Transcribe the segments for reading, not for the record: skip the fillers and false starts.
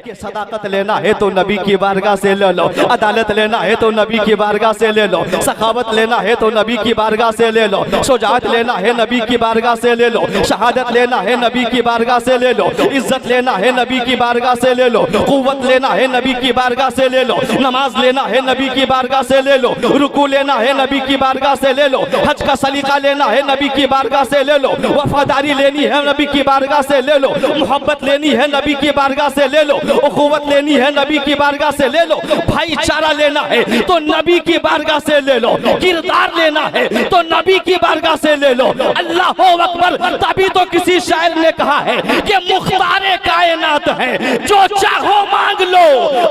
कि सदाकत लेना है तो नबी की बारगाह से ले लो, अदालत लेना है तो नबी की बारगाह से ले लो, सखावत लेना है तो नबी की बारगाह से ले लो, शुजाअत लेना है नबी की बारगाह से ले लो, शहादत लेना है नबी की बारगाह से ले लो, इज्जत लेना है नबी की बारगाह से ले लो, कुव्वत लेना है नबी की बारगाह से ले लो, नमाज लेना है नबी की बारगाह से ले लो, रुकू लेना है नबी की बारगाह से ले लो, हज का सलीका लेना है नबी की बारगाह से ले लो, वफादारी लेनी है नबी की बारगाह से ले लो, मोहब्बत लेनी है नबी की बारगाह से ले लो, उखुवत लेनी है नबी की बारगाह से ले लो, भाईचारा लेना है तो नबी की बारगाह से ले लो, किरदार लेना है तो नबी की बारगाह से ले लो। अल्लाह अकबर। तभी तो किसी शायर ने कहा है कि मुख्तारे कायनात है, जो चाहो मांग लो,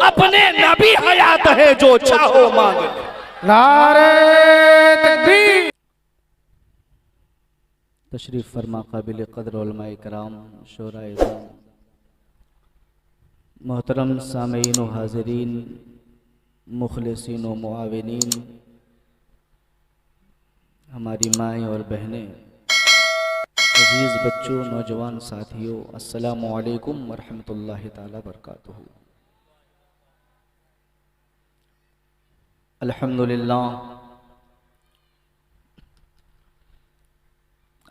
अपने नबी हयात है, जो चाहो मांग लो। नारे तकबीर। तशरीफ फरमा काबिल क़द्र उलमाए कराम, शोराए मोहतरम सामीन व हाज़रीन, मुखलिसीन व मुआविनीन, हमारी माएँ और बहनें, अजीज़ बच्चों, नौजवान साथियों, अस्सलामु अलैकुम व रहमतुल्लाहि ताला बरकातुहू। अल्हम्दुलिल्लाह,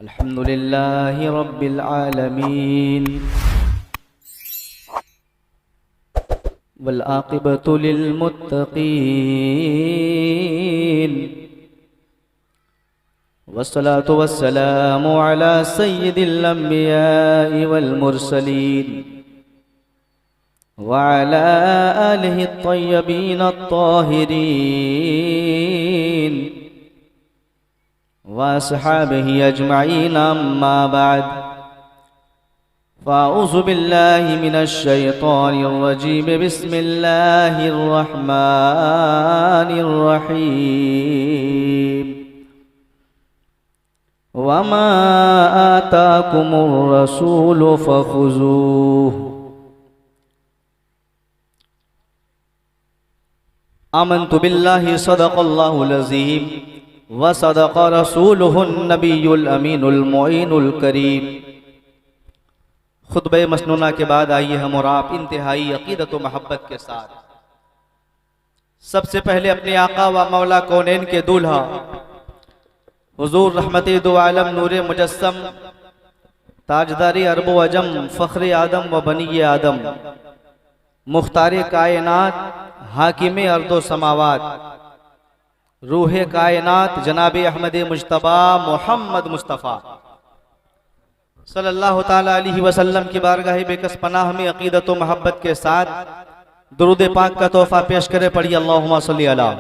अल्हम्दुलिल्लाहि रब्बिल आलमीन, वल आक़िबतु लिल मुत्तक़ीन, वस्सलातु वस्सलामु अला सय्यिदिल अंबियाइ वल मुरसलीन व अला आलिहि त्तय्यबीन अत्ताहिरीन व अस्हाबिहि अजमईन, अम्मा बाद, फ़अऊज़ु बिल्लाहि मिनश शैतानिर रजीम, बिस्मिल्लाहिर रहमानिर रहीम। वमा आताकुमुर रसूलु फ़ख़ुज़ूहु। आमन्तु बिल्लाहि सदक़ल्लाहुल अज़ीम व सदक़ रसूलुहुन नबियुल अमीनुल मुईनुल करीम। खुतबे मसनूना के बाद आइए हम और आप इंतहाई अक़ीदत व मोहब्बत के साथ सबसे पहले अपने आका व मौला कौनैन के दूल्हा हुजूर रहमते दो आलम नूरे मुजस्सम ताजदारी अरब व अजम फ़ख्रे आदम व बनी आदम मुख्तारे कायनात हाकिमे अर्दो समावात रूहे कायनात जनाब अहमद मुज्तबा मोहम्मद मुस्तफ़ा सल्लल्लाहु ताला अलैहि वसल्लम की बारगाह बेकस पनाह में अक़ीदत व मोहब्बत के साथ दुरूद पाक का तोहफ़ा पेश करे। पढ़िए अल्लाहुम्मा सल्ली अला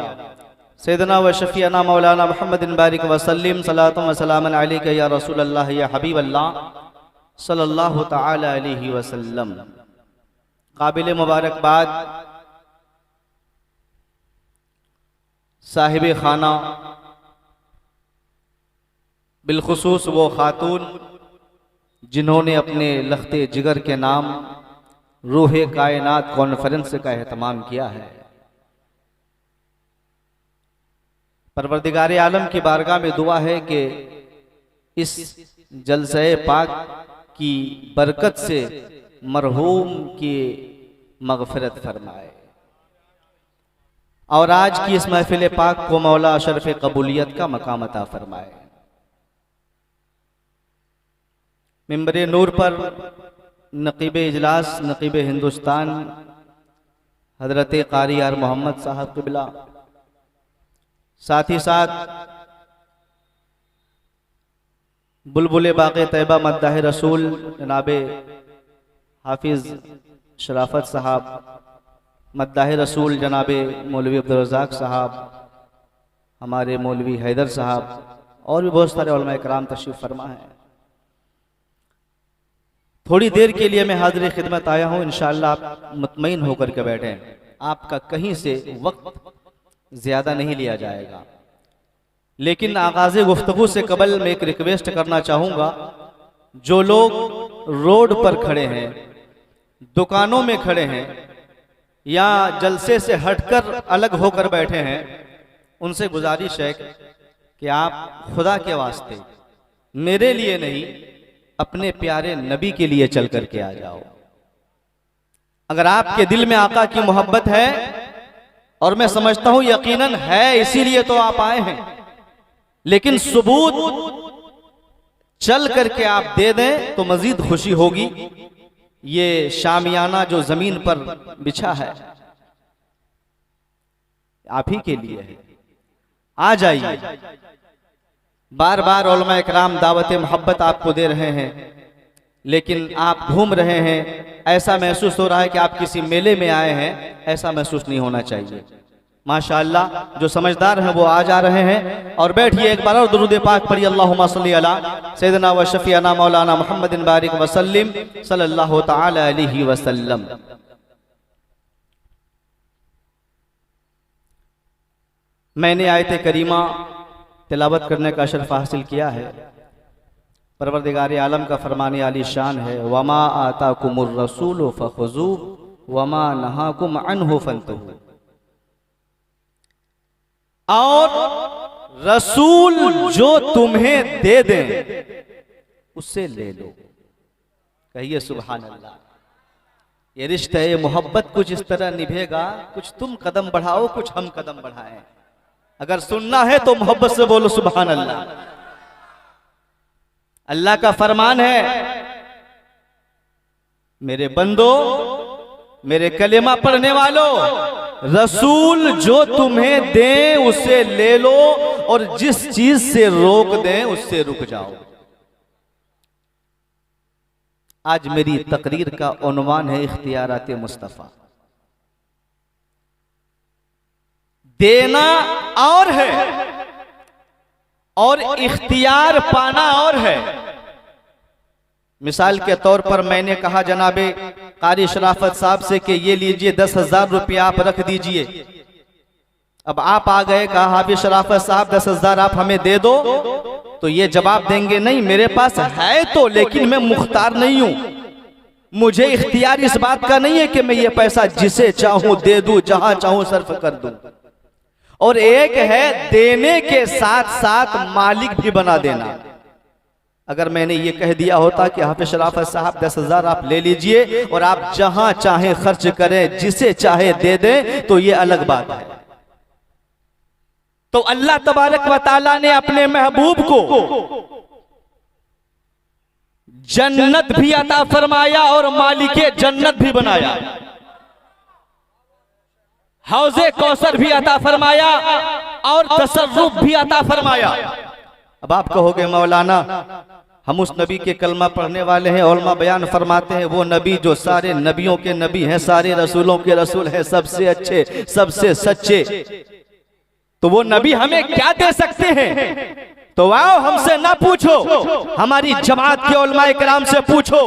सैयदना व शफ़ीअना मौलाना मुहम्मदिन बारिक वसल्लिम सलातुम व सलामन अलैका या रसूल अल्लाह या हबीब अल्लाह सल्लल्लाहु ताला अलैहि वसल्लम। काबिल मुबारकबाद साहिब खाना, बिलखुसूस वो खातून जिन्होंने अपने लख्ते जिगर के नाम रूहे कायनात कॉन्फ्रेंस का एहतमाम किया है। परवरदिगार आलम की बारगाह में दुआ है कि इस जलसे पाक की बरकत से मरहूम की मगफिरत फरमाए और आज की इस महफिल पाक को मौला शरफ कबूलियत का मकाम अता फरमाए। मिंबर नूर पर नकीब इजलास नकीब हिंदुस्तान हजरत कारी यार मोहम्मद साहब क़िबला, साथ ही साथ बुलबुल बाक़े तैयबा मद्दाह रसूल जनाब हाफिज़ शराफत साहब, मद्दाह रसूल जनाब मौलवी अब्दुल रज़ाक साहब, हमारे मौलवी हैदर साहब और भी बहुत सारे उलमा इकराम तशरीफ़ फरमा है। थोड़ी देर के लिए मैं हाज़िर खिदमत आया हूँ, इंशाअल्लाह आप मुतमईन होकर के बैठें, आपका कहीं से वक्त ज़्यादा नहीं लिया जाएगा। लेकिन आगाज़ गुफ्तगू से कबल मैं एक रिक्वेस्ट करना चाहूँगा, जो लोग रोड पर खड़े हैं, दुकानों में खड़े हैं या जलसे से हटकर अलग होकर बैठे हैं, उनसे गुजारिश है कि आप खुदा के वास्ते मेरे लिए नहीं अपने प्यारे नबी के लिए चल करके आ जाओ। अगर आपके दिल में आका की मोहब्बत है, और मैं समझता हूं यकीनन है, इसीलिए तो आप आए हैं, लेकिन सबूत चल करके आप दे दें तो मजीद खुशी होगी। ये शामियाना जो जमीन पर बिछा है आप ही के लिए है, आ जाइए। बार बार उलमा इकराम दावत मोहब्बत आपको दे रहे हैं, लेकिन आप घूम रहे हैं, ऐसा महसूस हो रहा है कि आप किसी मेले में आए हैं, ऐसा महसूस नहीं होना चाहिए। माशाअल्लाह जो समझदार हैं वो आ जा रहे हैं। और बैठिए, एक बार और दुरूद पाक पढ़िए, अल्लाहुम्मा सल्ली अला सय्यदना व शफीअना मौलाना मुहम्मदिन बारिक वसल्लिम सल्लल्लाहु तआला अलैहि वसल्लम। मैंने आयत करीमा तिलावत करने का शर्फ हासिल किया है। परवरदिगार आलम का फरमाने आली शान है, वमा आताकुमुर रसूल फखुजू वमा नहाकुम अन्हु फंतहू। और रसूल जो तुम्हें दे दें उससे ले लो। कहिए सुभान अल्लाह। ये रिश्ता है, मोहब्बत कुछ इस तरह निभेगा, कुछ तुम कदम बढ़ाओ, कुछ हम कदम बढ़ाएं। अगर सुनना है तो मोहब्बत से बोलो सुभान अल्लाह। अल्लाह का फरमान है, मेरे बंदो, मेरे कलेमा पढ़ने वालों, रसूल जो तुम्हें दे उसे ले लो, और जिस चीज से रोक दें उससे रुक जाओ। आज मेरी तकरीर का उन्वान है इख्तियारात मुस्तफा। देना और है और इख्तियार पाना और है। मिसाल के तौर पर मैंने कहा जनाबे कारी शराफत साहब से कि ये लीजिए 10,000 रुपया आप रख दीजिए। अब आप आ गए, कहा हाफिज शराफत साहब 10,000 आप हमें दे दो, तो ये जवाब देंगे नहीं, मेरे पास है तो, लेकिन मैं मुख्तार नहीं हूं। मुझे इख्तियार इस बात का नहीं है कि मैं ये पैसा जिसे चाहूं दे दूं, जहां चाहूं सर्फ कर दूं। और एक है देने के साथ साथ मालिक भी बना देना। अगर मैंने ये कह दिया होता कि हाफिज शराफत साहब 10,000 आप ले लीजिए और आप जहां चाहे खर्च करें, जिसे चाहे दे दें, तो ये अलग बात है। तो अल्लाह तबारक व तआला ने अपने महबूब को जन्नत भी अता फरमाया और मालिके जन्नत भी बनाया, हौजे कौसर भी अता फरमाया और तसर्रुफ भी अता फरमाया। अब आप कहोगे मौलाना हम उस नबी के कलमा पढ़ने वाले हैं, उलमा बयान फरमाते हैं वो नबी जो सारे नबियों के नबी हैं, सारे रसूलों के रसूल हैं, सबसे अच्छे, सबसे सच्चे, तो वो नबी हमें क्या दे सकते हैं? तो आओ हमसे ना पूछो, हमारी जमात के उलमा इकराम से पूछो,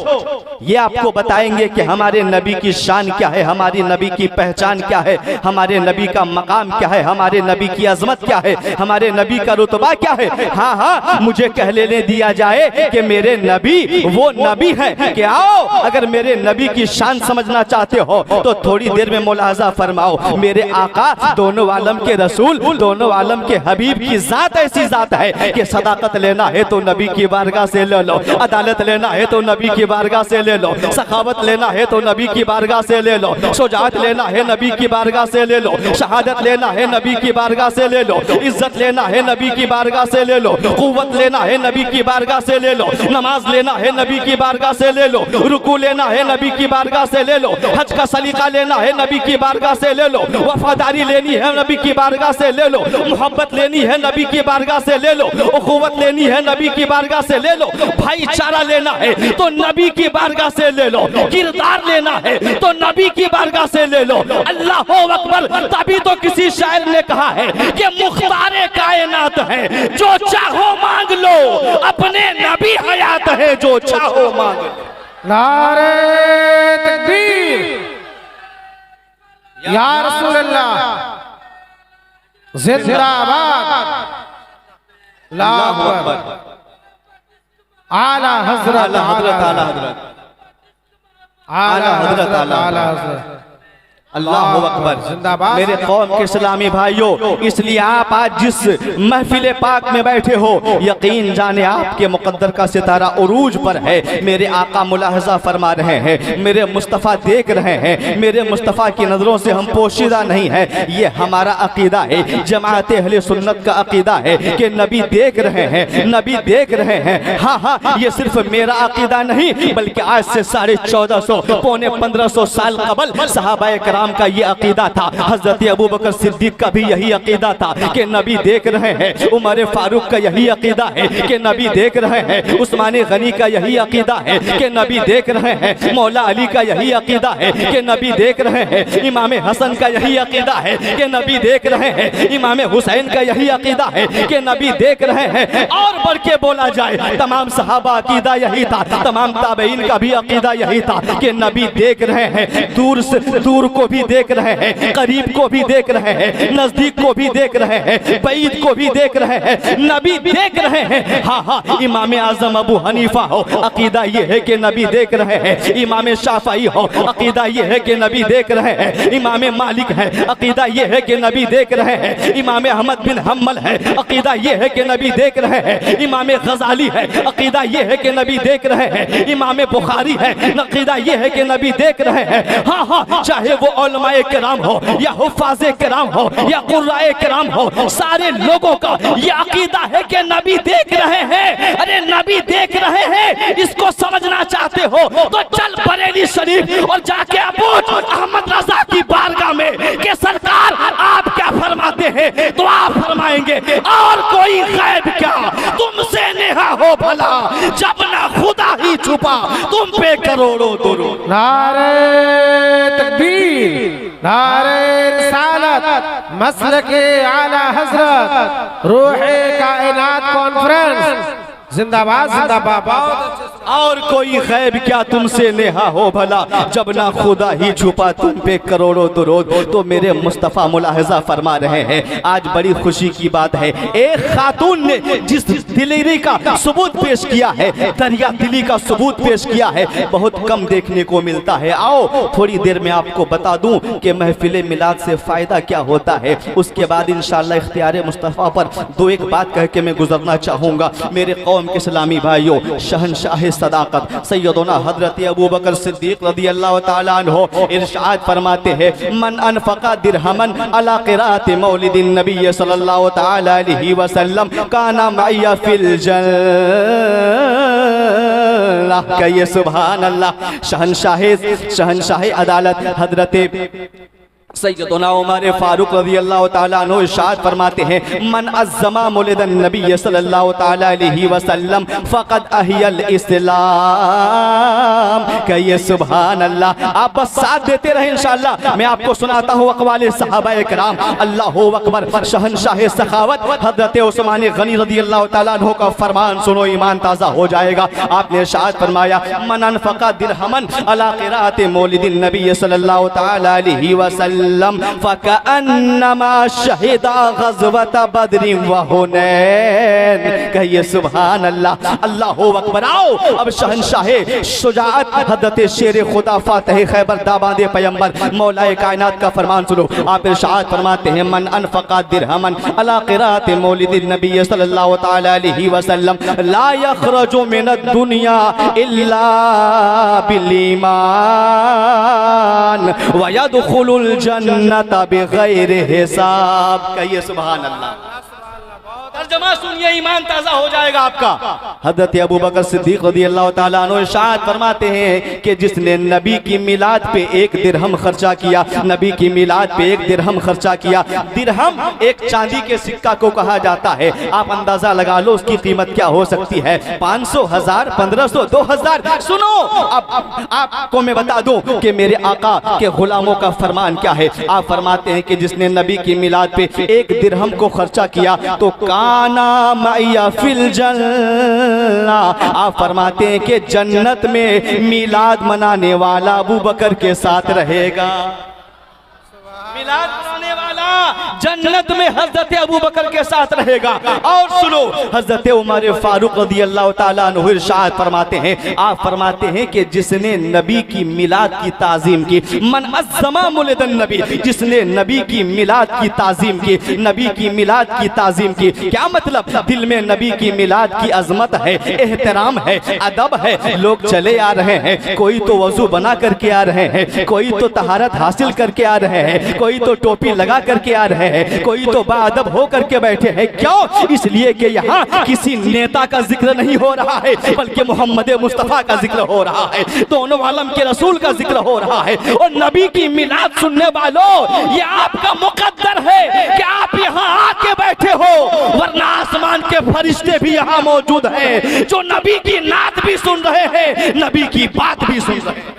ये आपको बताएंगे कि हमारे नबी की शान क्या है, हमारी नबी की पहचान क्या है, हमारे नबी का मकाम क्या है, हमारे नबी की अजमत क्या है, हमारे नबी का रुतबा क्या है। हाँ हाँ, मुझे कह लेने दिया जाए कि मेरे नबी वो नबी है कि आओ अगर मेरे नबी की शान समझना चाहते हो तो थोड़ी देर में मुलाजा फरमाओ, मेरे आका दोनों आलम के रसूल, दोनों आलम के हबीब की जात ऐसी जात है कि सदाकत लेना है तो नबी की बारगाह से ले लो, अदालत लेना है तो नबी की बारगाह से ले लो, सखावत लेना है तो नबी की बारगाह से ले लो, शुजाअत लेना है नबी की बारगाह से ले लो, शहादत लेना है नबी की बारगाह से ले लो, इज्जत लेना है नबी की बारगाह से ले लो, कुव्वत लेना है नबी की बारगाह से ले लो, नमाज लेना है नबी की बारगाह से ले लो, रुकू लेना है नबी की बारगाह से ले लो, हज का सलीका लेना है नबी की बारगाह से ले लो, वफादारी लेनी है नबी की बारगाह से ले लो, मोहब्बत लेनी है नबी की बारगाह से ले लो, उखुवत लेनी है नबी की बारगाह से ले लो, भाईचारा लेना है तो नबी की बारगाह से ले लो, किरदार लेना है तो नबी की बारगाह से ले लो। अल्लाह अकबर। तभी तो किसी शायर ने कहा है कि मुख्तारे कायनात है, जो चाहो मांग लो, अपने नबी हयात है, जो चाहो मांग लो। नारे तकबीर, या रसूल अल्लाह जिंदाबाद, अल्लाहु अकबर, आला हजरत, आला हजरत, आला हजरत, आला हजरत, आला हजरत, अल्लाह अकबर। जिंदाबाद। मेरे कौम के इस्लामी भाइयों, इसलिए आप आज जिस महफिल पाक में बैठे हो, यकीन जाने आपके मुकद्दर का सितारा उरूज पर है। मेरे आका मुलाहजा फरमा रहे हैं, मेरे मुस्तफ़ा देख रहे हैं, मेरे मुस्तफ़ा की नज़रों से हम पोशीदा नहीं है। ये हमारा अकीदा है, जमात अहले सुन्नत का अकीदा है कि नबी देख रहे हैं, नबी देख रहे हैं। हाँ हाँ, ये सिर्फ मेरा अकीदा नहीं, बल्कि आज से 1450 पौने 1500 साल कबल सहाबाए कराम का ये अकीदा था। हजरत अबू बकर सिद्दीक का भी यही अकीदा था कि नबी देख रहे हैं। उमर फारूक का यही अकीदा है कि नबी देख रहे हैं। उस्मान गनी का यही अकीदा है कि नबी देख रहे हैं। मौला अली का यही अकीदा है कि नबी देख रहे हैं। इमाम हसन का यही अकीदा है कि नबी देख रहे हैं। इमाम हुसैन का यही अकीदा है कि नबी देख रहे हैं। और बढ़ के बोला जाए, तमाम सहाबा अकीदा यही था, तमाम ताबईन का भी अकीदा यही था कि नबी देख रहे हैं। दूर से दूर को भी देख रहे हैं, करीब को भी देख रहे हैं, नजदीक को भी देख रहे हैं, बईद को भी देख रहे हैं। नबी देख रहे हैं। हाँ हाँ, इमाम आजम अबू हनीफा हो, अकीदा ये है कि नबी देख रहे हैं। इमाम शाफई हो, अकीदा ये है कि नबी देख रहे हैं। इमाम मालिक है, अकीदा ये है कि नबी देख रहे हैं। इमाम अहमद बिन हम्बल है, अकीदा ये है कि नबी देख रहे हैं। इमाम गजाली है, अकीदा ये है कि नबी देख रहे हैं। इमाम बुखारी है, अकीदा ये है कि नबी देख रहे हैं। हाँ हाँ, चाहे वो उलमाए किराम हो या हुफ़ाज़े किराम हो या कुर्राए किराम हो, सारे लोगों का ये अकीदा है कि नबी देख रहे हैं। अरे नबी देख रहे हैं, इसको समझना चाहते हो तो चल बरेली शरीफ और जाके पूछ अहमद रजा की बारगाह में कि सरकार आप क्या फरमाते हैं, तो आप फरमाएंगे और कोई गैब क्या तुमसे नेहा हो भला, जब ना खुदा ही छुपा तुम पे करोड़ों दुरूद। नारे तकबीर, नारे रिसालत, मसलके आला हजरत, रूहे कायनात कॉन्फ्रेंस, जिंदाबाद जिंदाबाद। और कोई गैब क्या तुमसे नेहा हो भला, जब ना खुदा ही छुपा तुम पे करोड़ों दुरूद। तो मेरे मुस्तफ़ा मुलाहजा फरमा रहे हैं, आज बड़ी खुशी की बात है, एक खातून ने जिस दिलेरी का सबूत पेश किया है, दरिया दिली का सबूत पेश किया है, बहुत कम देखने को मिलता है। आओ थोड़ी देर में आपको बता दूं कि महफिल मिलाद से फ़ायदा क्या होता है। उसके बाद इंशाअल्लाह इख्तियार मुस्तफ़ा पर दो एक बात कह के मैं गुजरना चाहूँगा। मेरे कौम के इस्लामी भाइयों, शहनशाह सदाकत सैयदना हजरत अबू बकर सिद्दीक रज़ियल्लाहु ताला अन्हु इरशाद फरमाते हैं, मन अनफका दिरहमन अला क़िराअत मौलिदिन नबी सल्लल्लाहु ताला अलैहि वसल्लम काना मइया फिल जन्नह। कहिए सुभान अल्लाह। शहनशाह अदालत हजरत सैयदना उमर फारूक रज़ियल्लाहु ताला अन्हु इरशाद फरमाते हैं, मन अज़्ज़मा मौलिदन नबी सल्लल्लाहु ताला अलैहि वसल्लम फ़क़द अहियल इस्लाम। कहिए सुभान अल्लाह। आप बस साथ देते रहे, इंशाअल्लाह मैं आपको सुनाता हूँ अक़वाले सहाबाए किराम। अल्लाहु अकबर। शहनशाह सखावत हज़रत उस्मान गनी रज़ियल्लाहु ताला अन्हु का फरमान सुनो, ईमान ताज़ा हो जाएगा। आपने इरशाद फरमाया, मन अनफ़क़ा दिरहमन अला क़िराअत मौलिदिन नबी सल्लल्लाहु ताला अलैहि वसल्लम फकअन्नमा शहिदा ग़ज़वत बद्र व हुनैन। कहिए सुभान अल्लाह। अल्लाहु अकबर। आओ अब शहनशाह शुजाअत हज़रत शेर खुदा फातिह खैबर दामाद पैगंबर मौलाए कायनात का फरमान सुनो। आप इरशाद फरमाते हैं, मन अनफ़क़ा दिरहमन अला क़िराअत मौलिदिन नबी सल्लल्लाहु ताला अलैहि वसल्लम ला यख़रुजु मिनद दुनिया इल्ला बिल ईमान व यदखुलुल जन्नत बिगैर हिसाब। कहिए सुभान अल्लाह। तर्जुमा सुनिए, ईमान ताज़ा हो जाएगा आपका। हज़रत अबू बकर सिद्दीक रज़ियल्लाहु ताला अन्हु इरशाद फरमाते हैं कि जिसने नबी की मिलाद पे एक दिरहम खर्चा किया, नबी की मिलाद पे एक दिरहम खर्चा किया। दिरहम एक चांदी के सिक्का को कहा जाता है। आप अंदाजा लगा लो उसकी कीमत क्या हो सकती है, 500, 1000, 1500, 2000। सुनो अब आपको मैं बता दूं कि मेरे आका के गुलामों का फरमान क्या है। आप फरमाते हैं कि जिसने नबी की मिलाद पे एक दिरहम को खर्चा किया तो काना मैया फिल जन्नह। आप फरमाते हैं कि जन्नत में मिलाद मनाने वाला अबू बकर के साथ रहेगा। मिलाद मनाने वाला जन्नत में हजरत अबू बकर के साथ रहेगा। और सुनो, हजरत उमर फारूक रज़ी अल्लाह ताला अन्हु इरशाद फरमाते हैं, आप फरमाते हैं कि जिसने नबी की मिलाद की ताजीम की, मन अज़्ज़मा मुलिदन नबी, जिसने नबी की मिलाद की ताजीम की, नबी की मिलाद की ताजीम की। क्या मतलब? दिल में नबी की मिलाद की अजमत है, एहतराम है, अदब है। लोग चले आ रहे हैं, कोई तो वजू बना करके आ रहे हैं, कोई तो तहारत हासिल करके आ रहे हैं, कोई तो टोपी लगा करके आ रहे हैं, कोई तो बाअदब हो करके बैठे हैं। क्यों? इसलिए कि यहाँ किसी नेता का जिक्र नहीं हो रहा है, बल्कि मोहम्मद मुस्तफ़ा का जिक्र हो रहा है, दोनों आलम के रसूल का जिक्र हो रहा है। और नबी की मिलाद सुनने वालों, ये आपका मुकद्दर है कि आप यहाँ आके बैठे हो, वरना आसमान के फरिश्ते भी यहाँ मौजूद हैं जो नबी की नात भी सुन रहे हैं, नबी की बात भी सुन रहे हैं।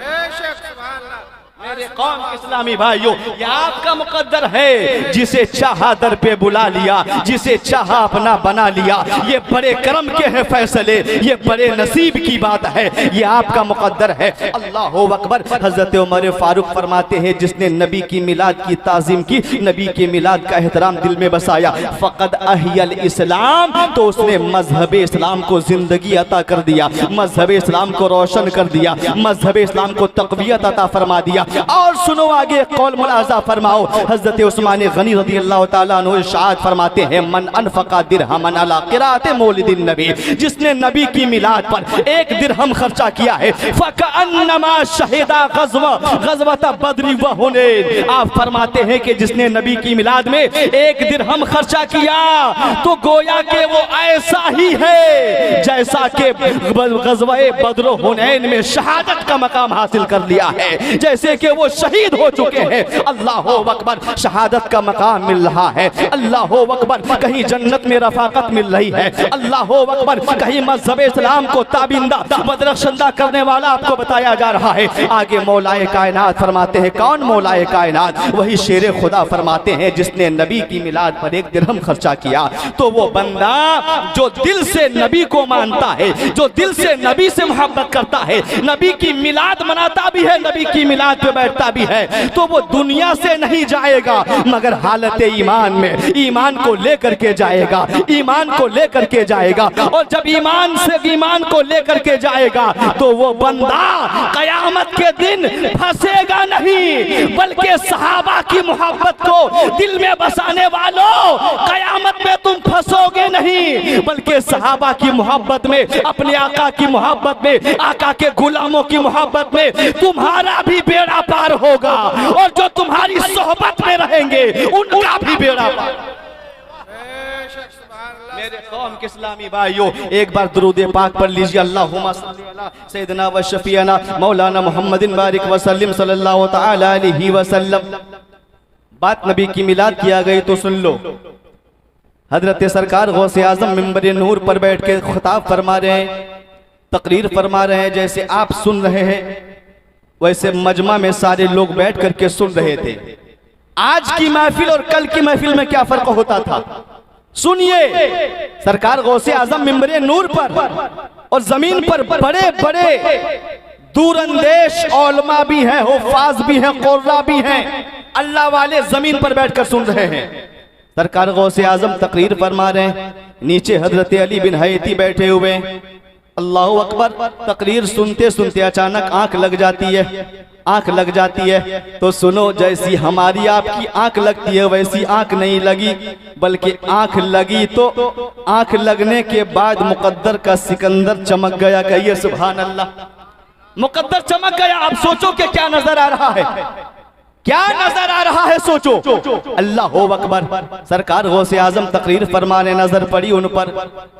मेरे कौम के इस्लामी भाइयों, ये आपका मुकद्दर है, जिसे चाहा दर पे बुला लिया, जिसे चाहा अपना बना लिया। ये बड़े करम के हैं फैसले, ये बड़े नसीब की बात है, ये आपका मुकद्दर है। अल्लाह अकबर। हजरत उमर फारूक फरमाते हैं, जिसने नबी की मिलाद की ताजीम की, नबी के मिलाद का एहतराम दिल में बसाया, फ़क़द अहियल इस्लाम, तो उसने मजहब इस्लाम को जिंदगी अता कर दिया, मजहब इस्लाम को रोशन कर दिया, मजहब इस्लाम को तक़वियत अता फरमा दिया। और सुनो आगे कौल मुलाज़ा फरमाओ, हजरत उस्मान गनी रज़ी अल्लाह ताला अन्हु इरशाद फरमाते हैं, मन अनफ़क़ा दिरहमन अला क़िराअत मौलिदिन नबी, जिसने नबी की मिलाद पर 1 दिरहम खर्चा किया है, फ़कअन्नमा शहिदा ग़ज़वत बद्र व हुनैन। आप फरमाते हैं कि जिसने नबी की मिलाद में 1 दिरहम खर्चा किया, तो गोया के वो ऐसा ही है जैसा कि ग़ज़वा बद्र हुनैन में शहादत का मकाम हासिल कर लिया है, जैसे कि वो शहीद हो चुके हैं। अल्लाह अकबर। शहादत का मकाम मिल रहा है। अल्लाह अकबर। कहीं जन्नत में रफाकत मिल रही है। अल्लाह अकबर। कहीं मज़हब इस्लाम को ताबिंदा बदरख्शंदा करने वाला आपको बताया जा रहा है। आगे मौलाए कायनात फरमाते हैं, कौन मौलाए कायनात? वही शेर खुदा फरमाते हैं, जिसने नबी की मिलाद पर 1 दिरहम खर्चा किया, तो वो बंदा जो दिल से नबी को मानता है, जो दिल से नबी से मोहब्बत करता है, नबी की मिलाद मनाता भी है, नबी की मिलाद पे बैठता भी है, तो वो दुनिया से नहीं जाएगा, मगर हालत ईमान में ईमान को लेकर के जाएगा, ईमान को लेकर के जाएगा। और जब ईमान को लेकर के जाएगा, तो वो बंदा कयामत के दिन फंसेगा नहीं, बल्कि सहाबा की मोहब्बत को दिल में बसाने वालों, कयामत में तुम फंसोगे नहीं, बल्कि सहाबा की मोहब्बत में, अपने आका की मोहब्बत में, आका के गुलामों की मोहब्बत में तुम्हारा भी बेड़ा पार होगा, और जो तुम्हारी सोहबत में रहेंगे उनका भी बेड़ा पार। मेरे कौम के इस्लामी भाइयों, एक बार दुरूद पाक पढ़ लीजिए, अल्लाहुम्मा सल्ली अला सय्यिदना व शफीअना मौलाना मुहम्मदिन बारिक वसल्लम सल्लल्लाहु तआला अलैहि वसल्लम। बात नबी की मिलाद किया गई तो सुन लो। हजरत सरकार गौसे आजम मिंबर नूर पर बैठ के खिताब फरमा रहे हैं, तकरीर फरमा रहे हैं। जैसे आप सुन रहे हैं, वैसे मजमा में सारे लोग बैठ करके सुन रहे थे। आज की महफिल और कल की महफिल में क्या फर्क होता था? सुनिए, सरकार गौसे आजम मिंबरे नूर पर और जमीन पर बड़े बड़े दूरंदेश औलमा भी हैं, हुफ़ाज़ भी हैं, क़ुर्रा भी हैं, अल्लाह वाले जमीन पर बैठकर सुन रहे हैं। सरकार गौसे आजम तकरीर फरमा रहे हैं, नीचे हजरत अली बिन हयती बैठे हुए। अल्लाहु अकबर। तकरीर सुनते सुनते अचानक आंख लग जाती है, आंख लग जाती है। तो सुनो, जैसी हमारी आपकी आंख लगती है वैसी आंख नहीं लगी, बल्कि आंख लगी तो आंख लगने के बाद मुकद्दर का सिकंदर चमक गया। कहिए सुभान अल्लाह। मुकद्दर चमक गया। आप सोचो कि क्या नजर आ रहा है, क्या नजर आ रहा है, सोचो। अल्लाह अकबर। सरकार गौसे आजम तकरीर फरमाने नजर पड़ी उन पर।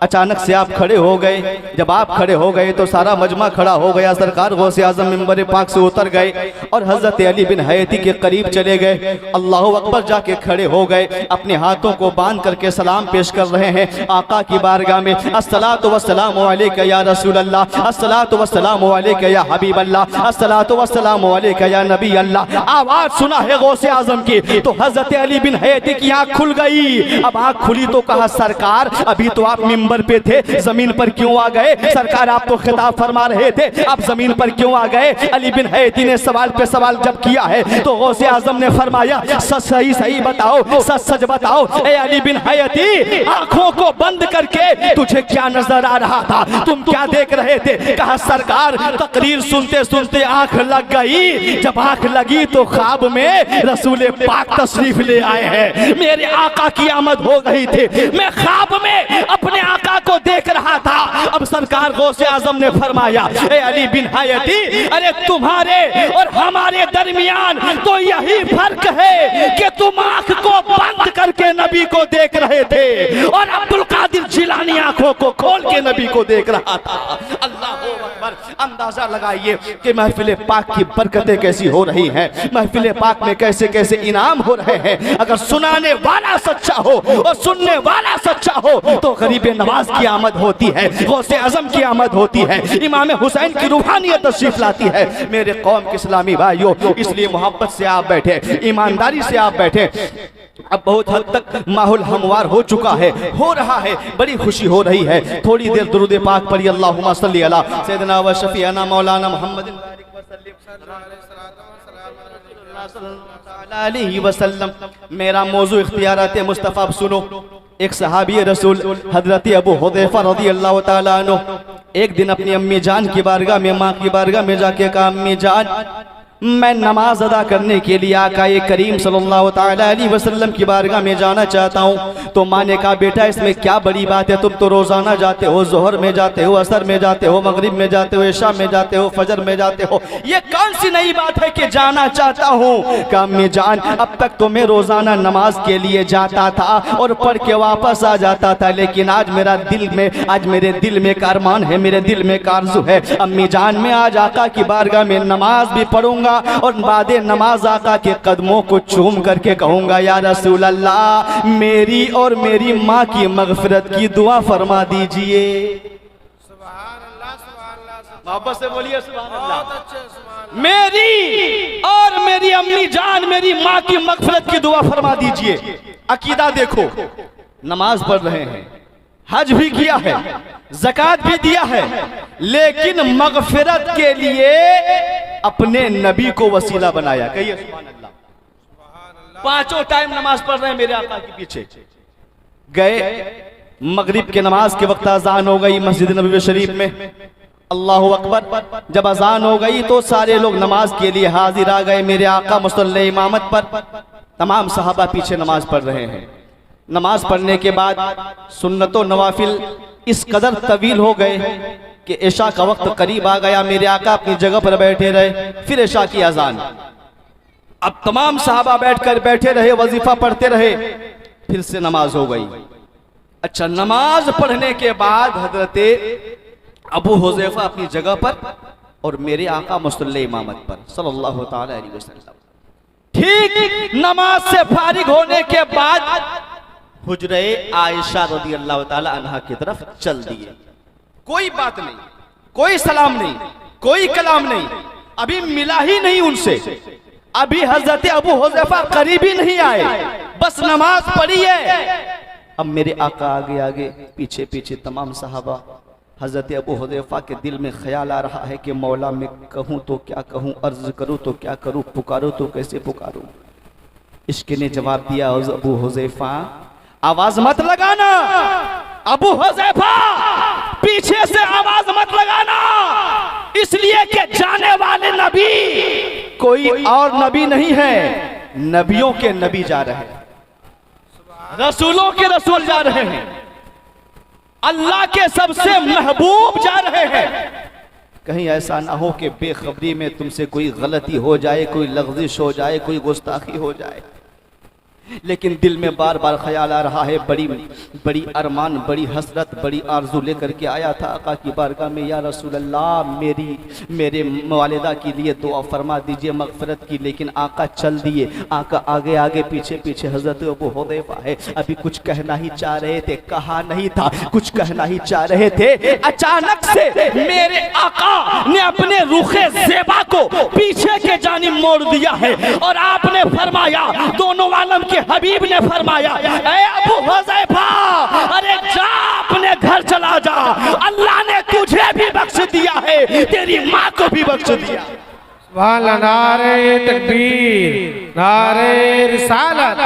अचानक से आप खड़े हो गए। जब आप खड़े हो गए तो सारा मजमा खड़ा हो गया। सरकार गौसे आजम मिंबर पाक से उतर गए और हजरत अली बिन हयती के करीब चले गए। अल्लाह अकबर जाके खड़े हो गए, अपने हाथों को बांध करके सलाम पेश कर रहे हैं आका की बारगाह में। अस्सलातु वस्सलामु अलैका या रसूल अल्लाह, अस्सलातु वस्सलामु अलैका या हबीब अल्लाह, अस्सलातु वस्सलामु अलैका या नबी अल्लाह। आवाज सुना है गौसे आजम की। तो हजरत अली बिन हयाती की आंख खुल गई। अब आंख खुली तो कहा सरकार अभी तो आप मिंबर पे थे, जमीन पर क्यों आ गए? सरकार आप तो खिताब फरमा रहे थे, आप जमीन पर क्यों आ गए? अली बिन हयाती ने सवाल पे सवाल जब किया है तो गौसे आजम ने फरमाया सच सही सही बताओ, सच सच बताओ ए अली बिन हयाती, आंखों को बंद करके तुझे क्या नजर आ रहा था? तुम क्या देख रहे थे? कहा सरकार तकरीर सुनते सुनते आंख लग गई। जब आंख लगी तो ख्वाब में रसूल पाक तशरीफ ले आए हैं। मेरे आका की आमद हो गई थी, मैं ख्वाब में अपने आका को देख रहा था। अब सरकार गौसे आजम ने फरमाया ए अली बिन हयाती, अरे तुम्हारे और हमारे दरमियान तो यही फर्क है कि तुम आंख को बंद करके नबी को देख रहे थे और अब्दुल कादिर जिलानी आंखों को खोल के नबी को देख रहा था। अल्लाह अकबर। अंदाजा लगाइए कि महफिल पाक की बरकतें कैसी हो रही हैं, महफिल पाक में कैसे कैसे इनाम हो रहे हैं। अगर सुनाने वाला सच्चा हो और सुनने वाला सच्चा हो तो गरीब नवाज की आमद होती है, गौसे आजम की आमद होती है, इमाम हुसैन की रूहानियत तशरीफ लाती है। मेरे कौम के इस्लामी भाइयों, इसलिए मोहब्बत से आप बैठे, ईमानदारी से आप बैठे। अब बहुत हद तक माहौल हमवार हो चुका है, हो रहा है, बड़ी खुशी हो रही है। थोड़ी देर दुरूद पाक पढ़िए, अल्लाहुम्मा सल्ली अला सय्यदना व शफीअना मौलाना मुहम्मद वसल्लम। मेरा मौजू इख्तियारात मुस्तफ़ा। अब सुनो, एक सहाबी रसूल हजरत अबू हुदैफा रज़ियल्लाहु ताला अन्हु एक दिन अपनी अम्मी जान की बारगाह में, माँ की बारगाह में जाके कहा अम्मी जान मैं नमाज अदा करने के लिए आका करीम सल्लल्लाहु ताला अलैहि वसल्लम की बारगाह में जाना चाहता हूँ। तो माँ ने कहा बेटा इसमें क्या बड़ी बात है, तुम तो रोजाना जाते हो, जोहर में जाते हो, असर में जाते हो, मगरिब में जाते हो, इशा में जाते हो, फजर में जाते हो, ये कौन सी नई बात है कि जाना चाहता हूँ? कहा अम्मी जान अब तक तो मैं रोजाना नमाज के लिए जाता था और पढ़ के वापस आ जाता था, लेकिन आज मेरे दिल में कारमान है, मेरे दिल में कारजू है अम्मी जान मैं आज आका की बारगाह में नमाज भी पढ़ूंगा और बाद नमाज आका के कदमों को चूम करके कहूंगा या रसूल अल्लाह मेरी और मेरी माँ की मगफिरत की दुआ फरमा दीजिए। मोहब्बत से बोलिए सुभान अल्लाह। मेरी और मेरी अम्मी जान मेरी माँ की मगफिरत की दुआ फरमा दीजिए। अकीदा देखो, नमाज पढ़ रहे हैं, हज भी किया है, ज़कात भी दिया है, लेकिन मगफिरत के लिए अपने नबी को वसीला बनाया। कहिए सुभान अल्लाह। पांचों टाइम नमाज पढ़ रहे हैं मेरे आका के पीछे। गए मगरिब के नमाज के वक्त अजान हो गई मस्जिद नबवी शरीफ में, अल्लाहु अकबर। जब अजान हो गई तो सारे लोग नमाज के लिए हाजिर आ गए मेरे आका मुसल्ले इमामत पर। तमाम सहाबा पीछे नमाज पढ़ रहे हैं। नमाज पढ़ने के बाद सुन्नतो नवाफिल इस कदर तवील हो गए कि इशा का वक्त करीब आ गया, मेरे आका अपनी जगह पर बैठे रहे। फिर इशा की अजान, अब तमाम सहाबा बैठे रहे, वजीफा पढ़ते रहे, फिर से नमाज हो गई। अच्छा, नमाज पढ़ने के बाद हजरते अबू हुज़ैफा अपनी जगह पर और मेरे आका मुसल्ले इमामत पर सल्लल्लाहु ताला अलैहि वसल्लम। ठीक नमाज से फारिग होने के बाद हुजरे आयशा रज़ियल्लाहु ताला अन्हा की तरफ चल दिए। कोई बात नहीं, कोई सलाम नहीं, कोई कलाम नहीं, अभी मिला ही नहीं उनसे, अभी हजरत अबू हुज़ैफा करीब ही नहीं आए, बस नमाज पढ़ी है। अब मेरे आका आगे आगे पीछे पीछे तमाम सहाबा। हजरत अबू हुज़ैफा के दिल में ख्याल आ रहा है कि मौला मैं कहूँ तो क्या कहूँ, अर्ज करूँ तो क्या करूँ, पुकारूँ तो कैसे पुकारूँ। इश्क ने जवाब दिया अबू हुज़ैफा आवाज मत लगाना, अबू हुज़ैफा पीछे से आवाज मत लगाना, इसलिए कि जाने वाले नबी कोई और नबी नहीं है, नबियों के नबी जा रहे हैं, रसूलों के रसूल जा रहे हैं, अल्लाह के सबसे महबूब जा रहे हैं। कहीं ऐसा ना हो कि बेखबरी में तुमसे कोई गलती हो जाए, कोई लग़ज़िश हो जाए, कोई गुस्ताखी हो जाए। लेकिन दिल में बार बार ख्याल आ रहा है, बड़ी बड़ी अरमान, बड़ी हसरत, बड़ी आरजू लेकर के आया था आका की बारगाह में, या रसूल अल्लाह मेरे वालिदा के लिए दुआ फरमा दीजिए मगफरत की। लेकिन आका चल दिए, आका आगे आगे पीछे पीछे। हजरत अबू हुदैफा है, अभी कुछ कहना ही चाह रहे थे, कहा नहीं था, कुछ कहना ही चाह रहे थे, अचानक से मेरे आका ने अपने रुखे ज़ेबा को पीछे के जानिब मोड़ दिया है और आपने फरमाया, दोनों आलम के हबीब ने फरमाया, ऐ अबू हुज़ैफा, अरे जा अपने घर चला जा, अल्लाह ने तुझे भी बख्श दिया है, तेरी माँ को भी बख्श दिया। नारे तकबीर, नारे रिसालत,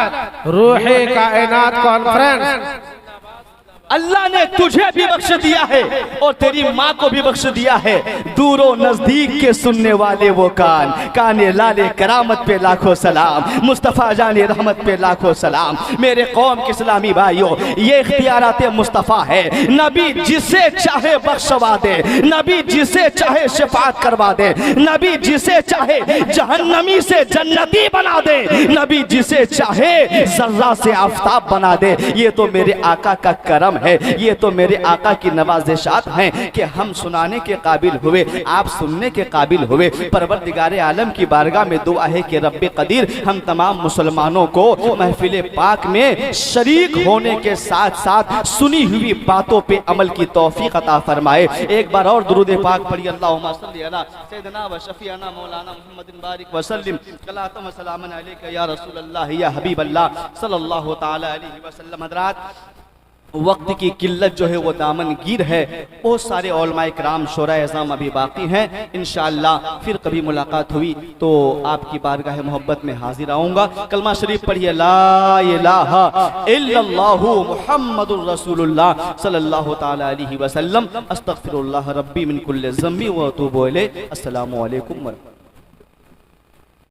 रूहे कायनात कॉन्फ्रेंस। अल्लाह ने तुझे भी बख्श दिया है और तेरी माँ को भी बख्श दिया है। दूरो नजदीक के सुनने वाले वो कान, काने लाले करामत पे लाखों सलाम, मुस्तफ़ा जाने रहमत पे लाखों सलाम। मेरे कौम के इस्लामी भाइयों, ये इख्तियारात मुस्तफ़ा है। नबी जिसे चाहे बख्शवा दे, नबी जिसे चाहे शफाअत करवा दे, नबी जिसे चाहे जहन्नमी से जन्नती बना दे, नबी जिसे चाहे जर्रा से आफताब बना दे। ये तो मेरे आका का करम है, ये तो मेरे आका की नवाज़िशात हैं कि हम सुनाने के काबिल हुए, आप सुनने के काबिल हुए। परवरदिगार आलम की बारगाह में दुआ है कि रब्बे कदीर हम तमाम मुसलमानों को महफिल पाक में शरीक होने के साथ साथ सुनी हुई बातों पे अमल की तौफीक अता फरमाए। एक बार और दुरूद पाक पढ़िए, अल्लाहुम्मा सल्ली अला सय्यिदना व शफीअना मौलाना मुहम्मदिन बारिक व सल्लिम सलातन व सलामन अलैका या रसूल अल्लाह या हबीब अल्लाह सल्लल्लाहु तआला अलैहि वसल्लम। हज़रात, वक्त की किल्लत जो है वो दामनगीर है। बहुत सारे उलमाए किराम शोराए अज़ाम अभी बाकी हैं। इंशाअल्लाह फिर कभी मुलाकात हुई तो आपकी बारगाह मोहब्बत में हाजिर आऊँगा। कलमा शरीफ पढ़िए, ला इलाहा इल्लल्लाहु मुहम्मदुर रसूलुल्लाह सल्लल्लाहु तआला अलैहि वसल्लम, अस्तगफिरुल्लाह रब्बी मिन कुल्लि ज़म्बी व अतूबु इलैह। अस्सलामु अलैकुम।